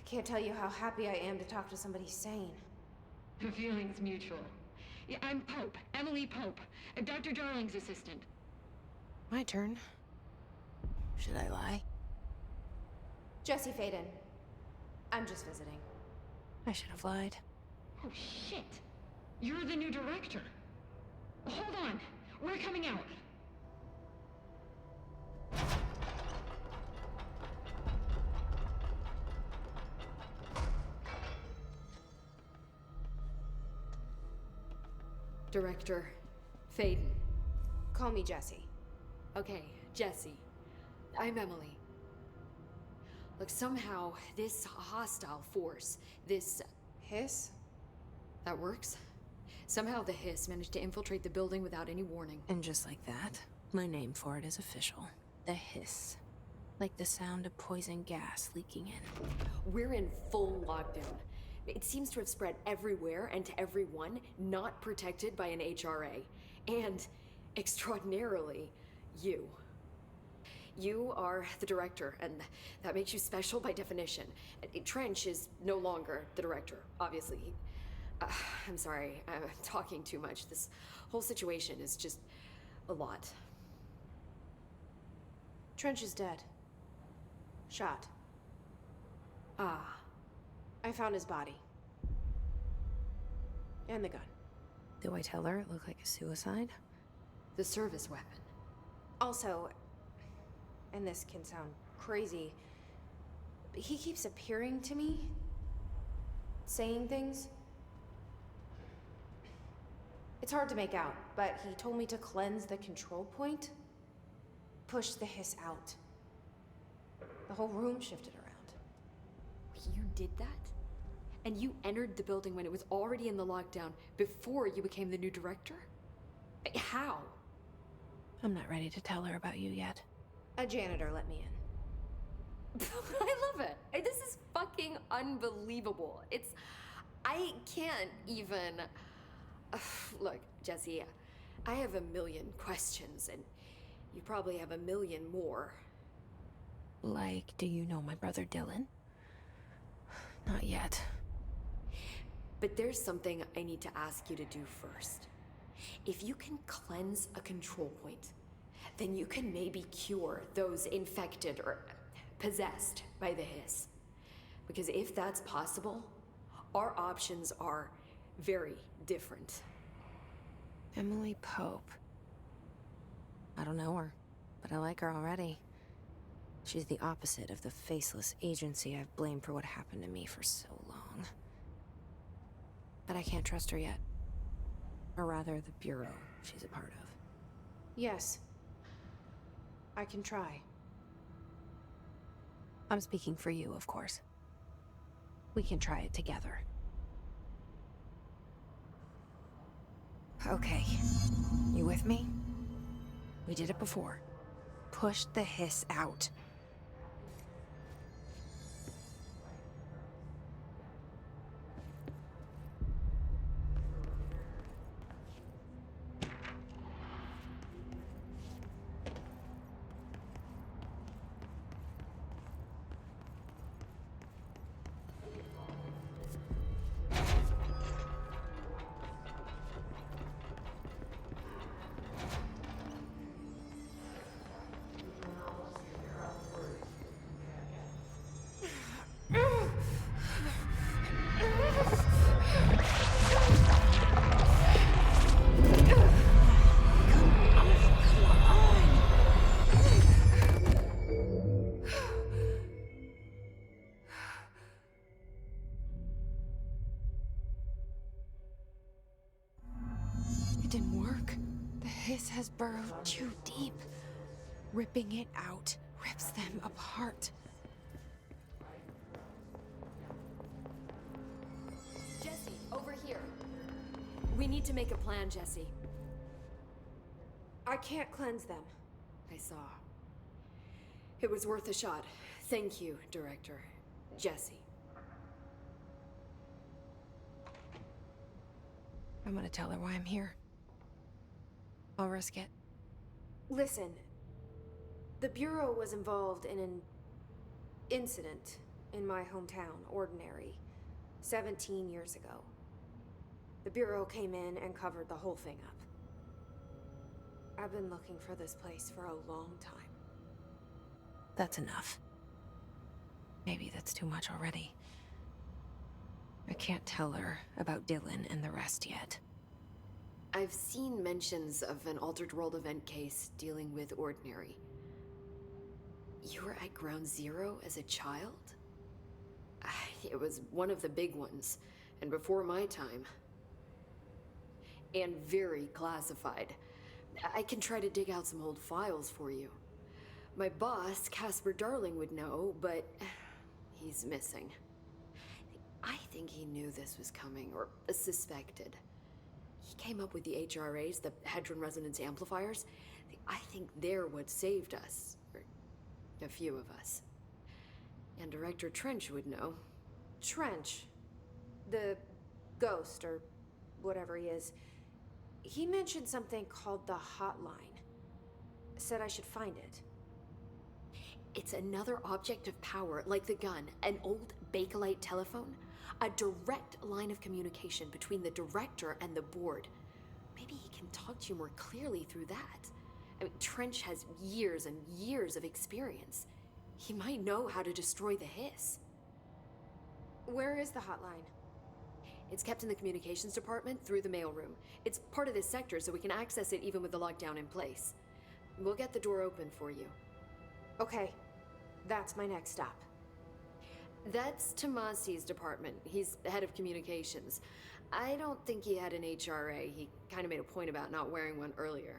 Can't tell you how happy I am to talk to somebody sane. The feeling's mutual. Yeah, I'm Pope, Emily Pope, Dr. Darling's assistant. My turn. Should I lie? Jesse Faden. I'm just visiting. I should have lied. Oh, shit. You're the new director. Hold on. We're coming out. Director Faden. Call me Jesse. Okay, Jesse. I'm Emily. Look, somehow this hostile force, this... Hiss? that works? Somehow the Hiss managed to infiltrate the building without any warning. And just like that, my name for it is official. The hiss. Like the sound of poison gas leaking in. We're in full lockdown. It seems to have spread everywhere and to everyone not protected by an HRA. And, extraordinarily, you. You are the director, and that makes you special by definition. Trench is no longer the director, obviously. I'm sorry, I'm talking too much. This whole situation is just a lot. Trench is dead. Shot. Ah. I found his body. And the gun. Do I tell her it looked like a suicide? The service weapon. Also, and this can sound crazy, but he keeps appearing to me, saying things. It's hard to make out, but he told me to cleanse the control point, push the hiss out. The whole room shifted around. You did that? And you entered the building when it was already in the lockdown before you became the new director? How? I'm not ready to tell her about you yet. A janitor let me in. I love it. This is fucking unbelievable. I can't even... Look, Jesse, I have a million questions, and you probably have a million more. Like, do you know my brother Dylan? Not yet. But there's something I need to ask you to do first. If you can cleanse a control point, then you can maybe cure those infected or possessed by the hiss. Because if that's possible, our options are very different. Emily Pope. I don't know her, but I like her already. She's the opposite of the faceless agency I've blamed for what happened to me for so long. But I can't trust her yet. Or rather, the Bureau she's a part of. Yes. I can try. I'm speaking for you, of course. We can try it together. Okay. You with me? We did it before. Push the hiss out. It didn't work. The hiss has burrowed too deep. Ripping it out rips them apart. Jesse, over here. We need to make a plan, Jesse. I can't cleanse them. I saw. It was worth a shot. Thank you, Director. Jesse. I'm gonna tell her why I'm here. I'll risk it. Listen. The Bureau was involved in an incident in my hometown, Ordinary, 17 years ago. The Bureau came in and covered the whole thing up. I've been looking for this place for a long time. That's enough. Maybe that's too much already. I can't tell her about Dylan and the rest yet. I've seen mentions of an Altered World event case dealing with Ordinary. You were at Ground Zero as a child? It was one of the big ones, and before my time. And very classified. I can try to dig out some old files for you. My boss, Casper Darling, would know, but he's missing. I think he knew this was coming, or suspected. He came up with the HRAs, the Hadron Resonance Amplifiers. I think they're what saved us. Or a few of us. And Director Trench would know. Trench, the ghost, or whatever he is, he mentioned something called the Hotline. Said I should find it. It's another object of power, like the gun, an old Bakelite telephone. A direct line of communication between the director and the board. Maybe he can talk to you more clearly through that. I mean, Trench has years and years of experience. He might know how to destroy the Hiss. Where is the hotline? It's kept in the communications department through the mailroom. It's part of this sector, so we can access it even with the lockdown in place. We'll get the door open for you. Okay, that's my next stop. That's Tomasi's department. He's the head of communications. I don't think he had an HRA. He kind of made a point about not wearing one earlier.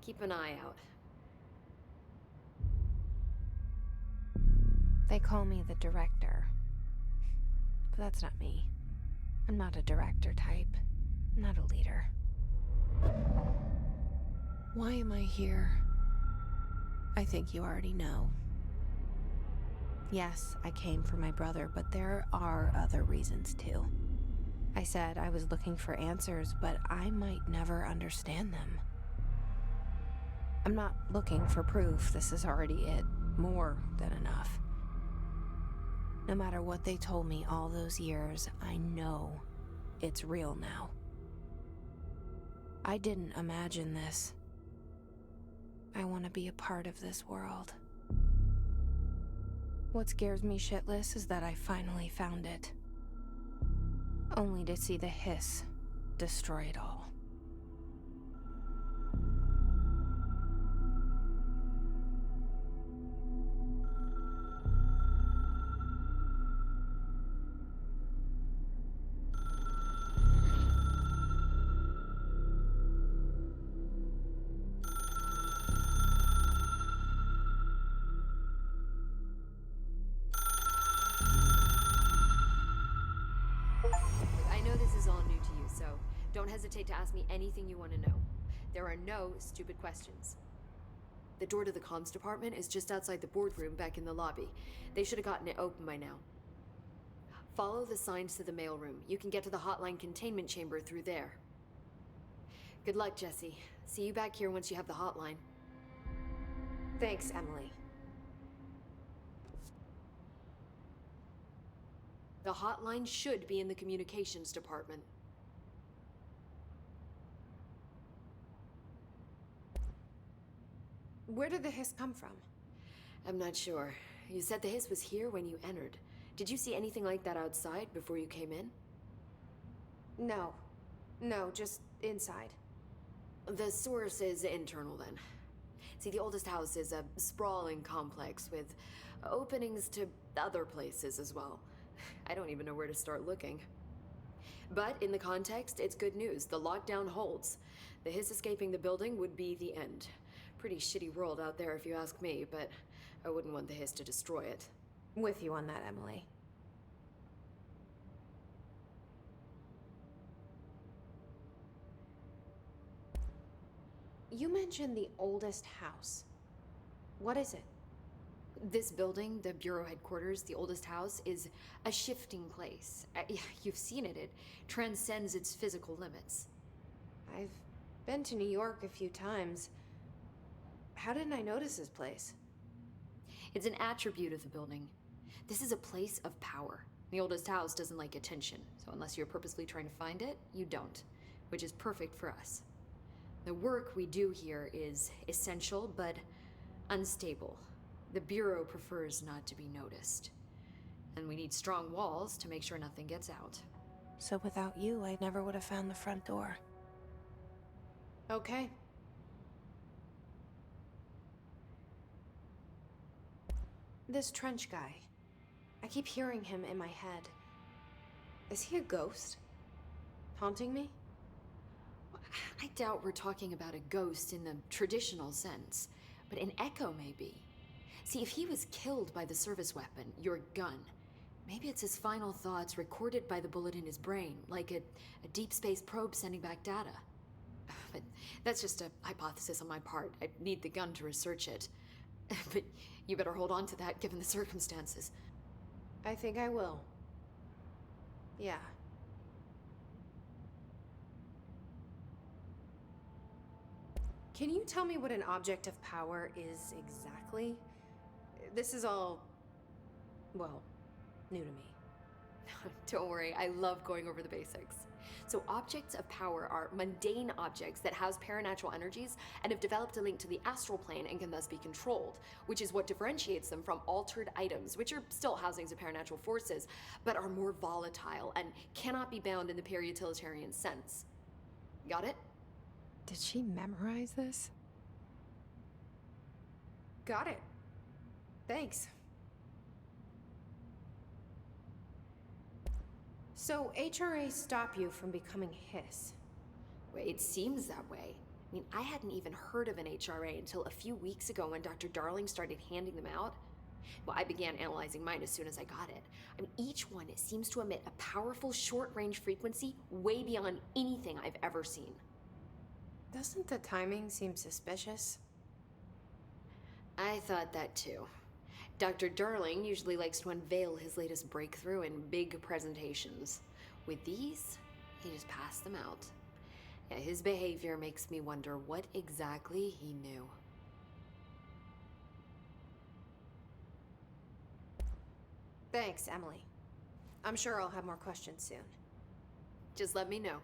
Keep an eye out. They call me the director. But that's not me. I'm not a director type. I'm not a leader. Why am I here? I think you already know. Yes, I came for my brother, but there are other reasons too. I said I was looking for answers, but I might never understand them. I'm not looking for proof. This is already it. More than enough. No matter what they told me all those years, I know it's real now. I didn't imagine this. I want to be a part of this world. What scares me shitless is that I finally found it. Only to see the Hiss destroy it all. Don't hesitate to ask me anything you want to know. There are no stupid questions. The door to the comms department is just outside the boardroom back in the lobby. They should have gotten it open by now. Follow the signs to the mailroom. You can get to the hotline containment chamber through there. Good luck, Jesse. See you back here once you have the hotline. Thanks, Emily. The hotline should be in the communications department. Where did the Hiss come from? I'm not sure. You said the Hiss was here when you entered. Did you see anything like that outside before you came in? No. No, just inside. The source is internal then. See, the oldest house is a sprawling complex with openings to other places as well. I don't even know where to start looking. But in the context, it's good news. The lockdown holds. The Hiss escaping the building would be the end. Pretty shitty world out there if you ask me, but I wouldn't want the Hiss to destroy it. With you on that, Emily. You mentioned the oldest house. What is it? This building, the Bureau headquarters, the oldest house, is a shifting place. You've seen it. It transcends its physical limits. I've been to New York a few times. How didn't I notice this place? It's an attribute of the building. This is a place of power. The oldest house doesn't like attention, so unless you're purposely trying to find it, you don't, which is perfect for us. The work we do here is essential, but unstable. The Bureau prefers not to be noticed. And we need strong walls to make sure nothing gets out. So without you, I never would have found the front door. Okay. This Trench guy. I keep hearing him in my head. Is he a ghost? Haunting me? I doubt we're talking about a ghost in the traditional sense, but an echo maybe. See, if he was killed by the service weapon, your gun, maybe it's his final thoughts recorded by the bullet in his brain, like a deep space probe sending back data. But that's just a hypothesis on my part. I need the gun to research it. But you better hold on to that given the circumstances. I think I will. Yeah. Can you tell me what an object of power is exactly? This is all, well, new to me. Don't worry, I love going over the basics. So objects of power are mundane objects that house paranatural energies and have developed a link to the astral plane and can thus be controlled, which is what differentiates them from altered items, which are still housings of paranatural forces, but are more volatile and cannot be bound in the peri-utilitarian sense. Got it? Did she memorize this? Got it. Thanks. So HRA stop you from becoming Hiss? Well, it seems that way. I mean, I hadn't even heard of an HRA until a few weeks ago when Dr. Darling started handing them out. Well, I began analyzing mine as soon as I got it. I mean, each one seems to emit a powerful short-range frequency way beyond anything I've ever seen. Doesn't the timing seem suspicious? I thought that too. Dr. Darling usually likes to unveil his latest breakthrough in big presentations. With these, he just passed them out. Yeah, his behavior makes me wonder what exactly he knew. Thanks, Emily. I'm sure I'll have more questions soon. Just let me know.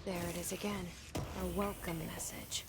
There it is again. A welcome message.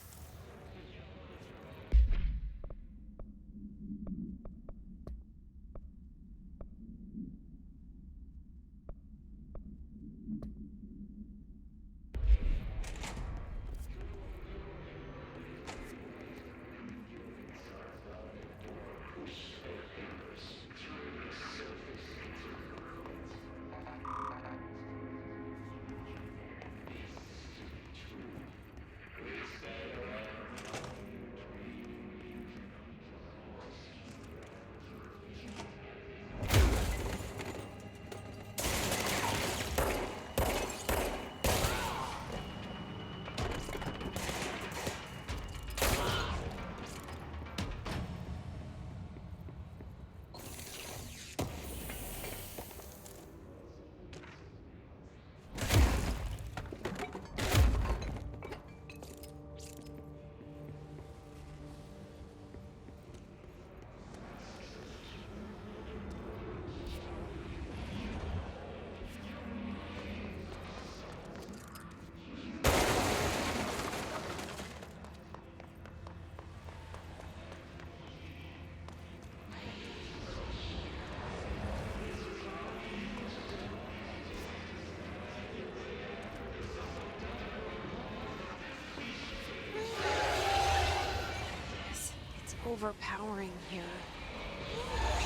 overpowering here.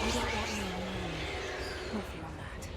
You don't want me alone. With you on that.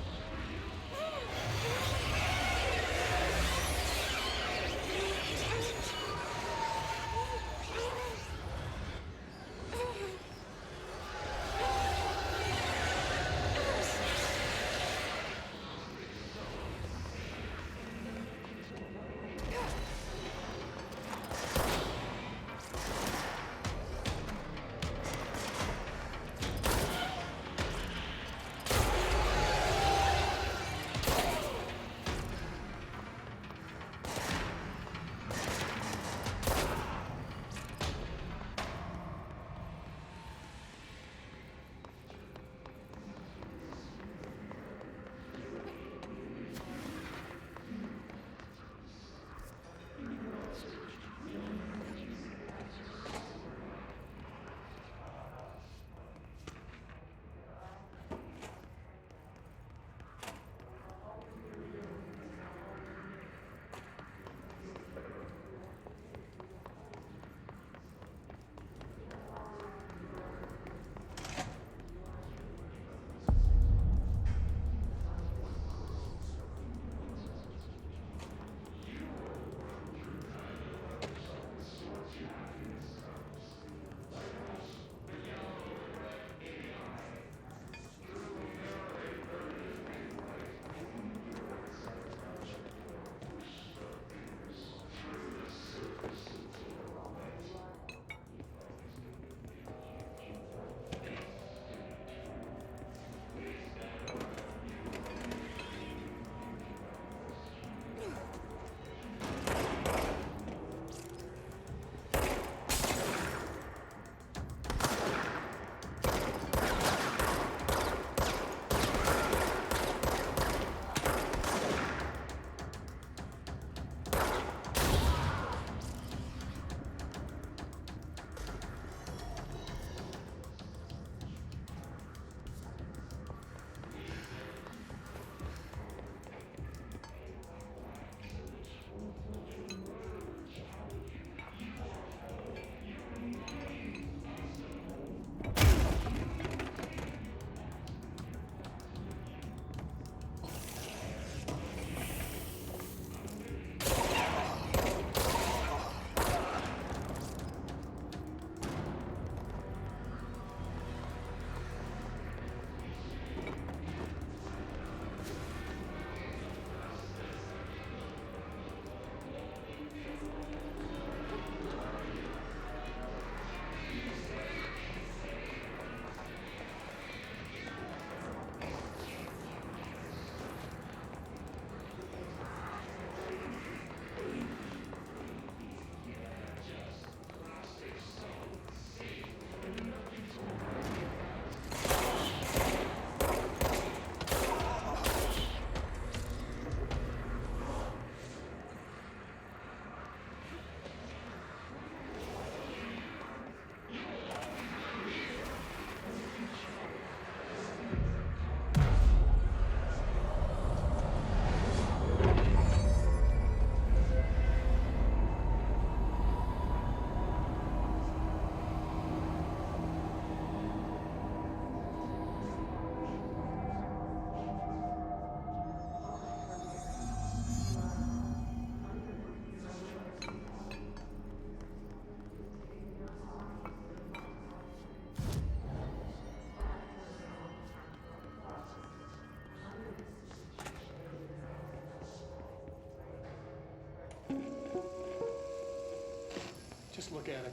Just look at it.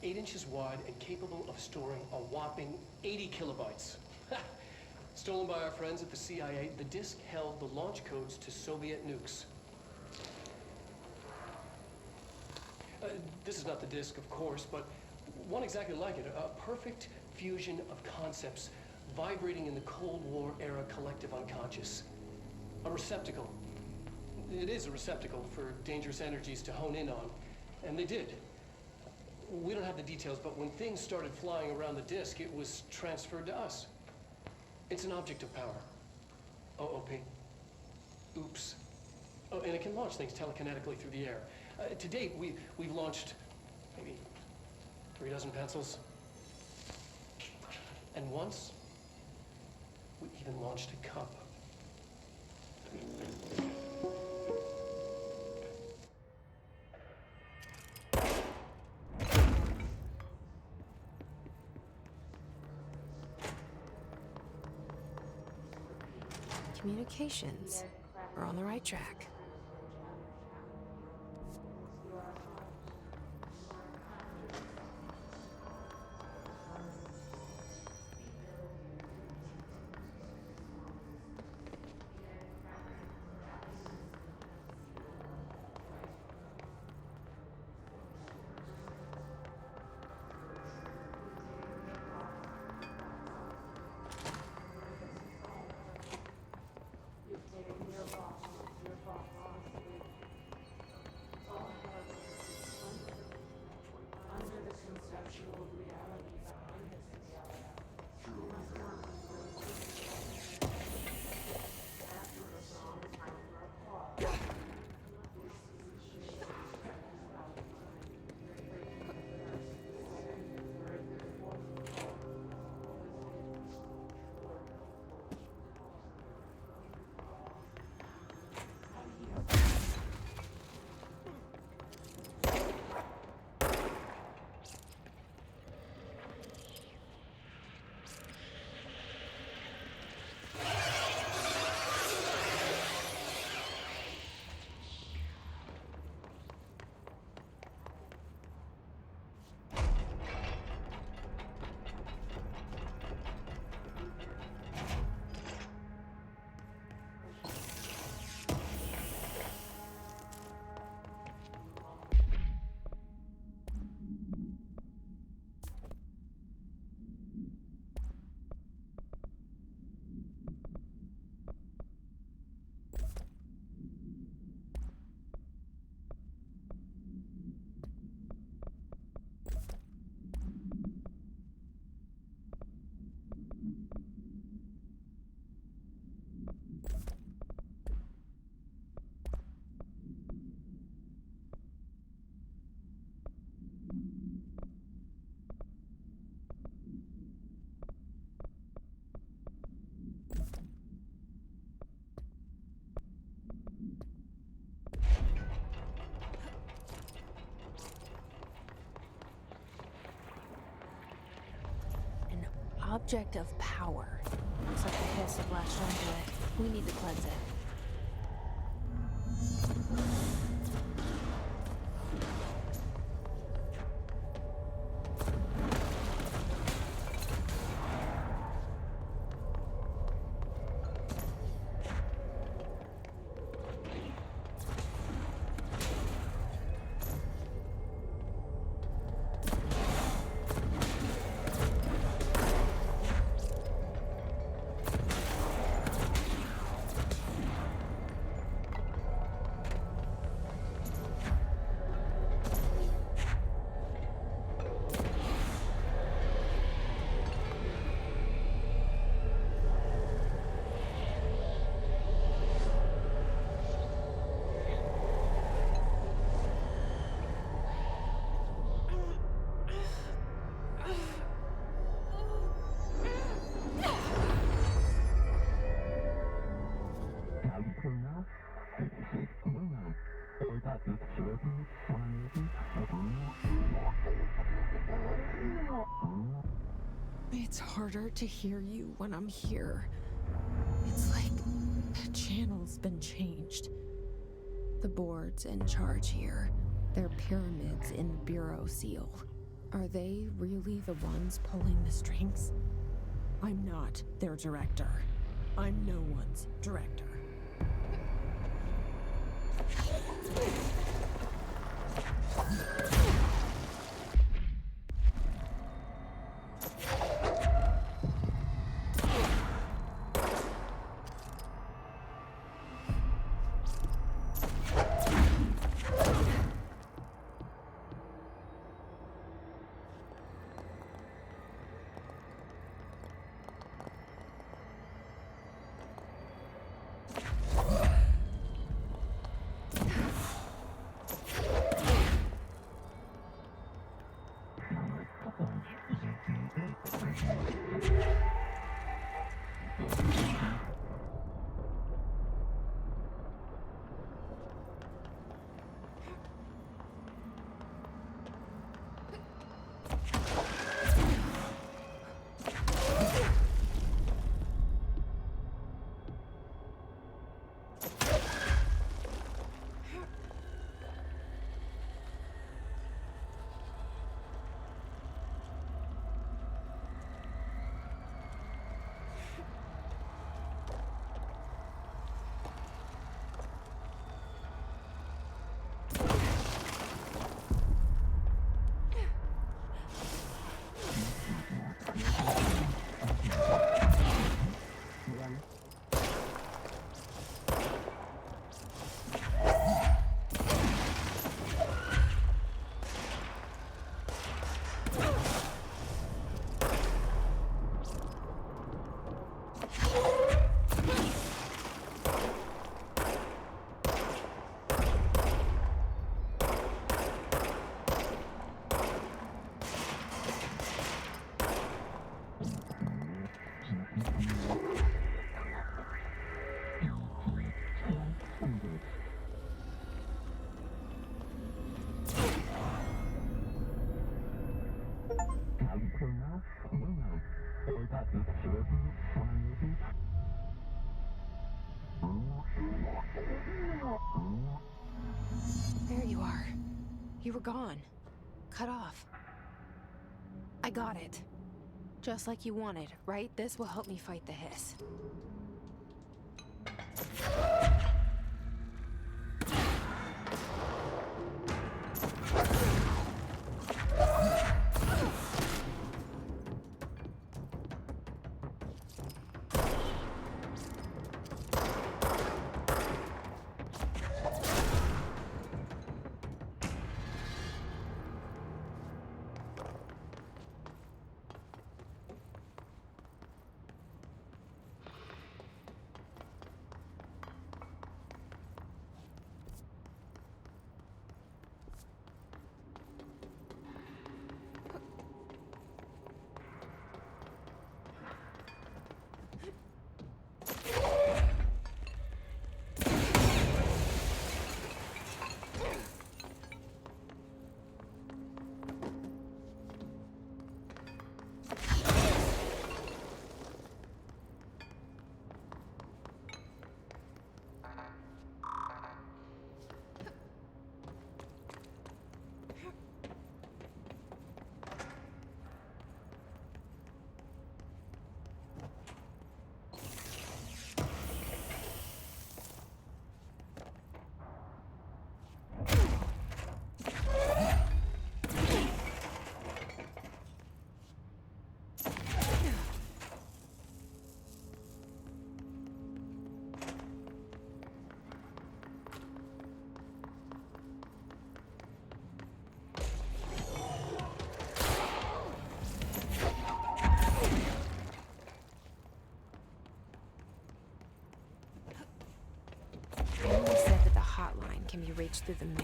8 inches wide and capable of storing a whopping 80 kilobytes. Stolen by our friends at the CIA, the disk held the launch codes to Soviet nukes. This is not the disk, of course, but one exactly like it. A perfect fusion of concepts vibrating in the Cold War era collective unconscious. A receptacle. It is a receptacle for dangerous energies to hone in on. And they did. We don't have the details, but when things started flying around the disk, it was transferred to us. It's an object of power. OOP. Oops. Oh, and it can launch things telekinetically through the air. To date, we've launched maybe 3 dozen pencils. And once, we even launched a cup. Communications. We're on the right track. Object of power. Looks like the hiss have latched onto it. We need to cleanse it. It's harder to hear you when I'm here. It's like the channel's been changed. The board's in charge here. They're pyramids in the Bureau seal. Are they really the ones pulling the strings? I'm not their director. I'm no one's director. You were gone. Cut off. I got it. Just like you wanted, right? This will help me fight the hiss. Emily said that the hotline can be reached through the mail.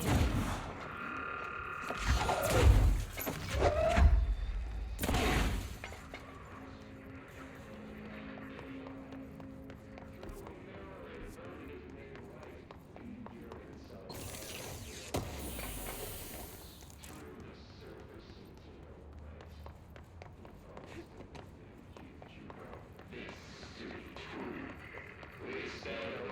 We stand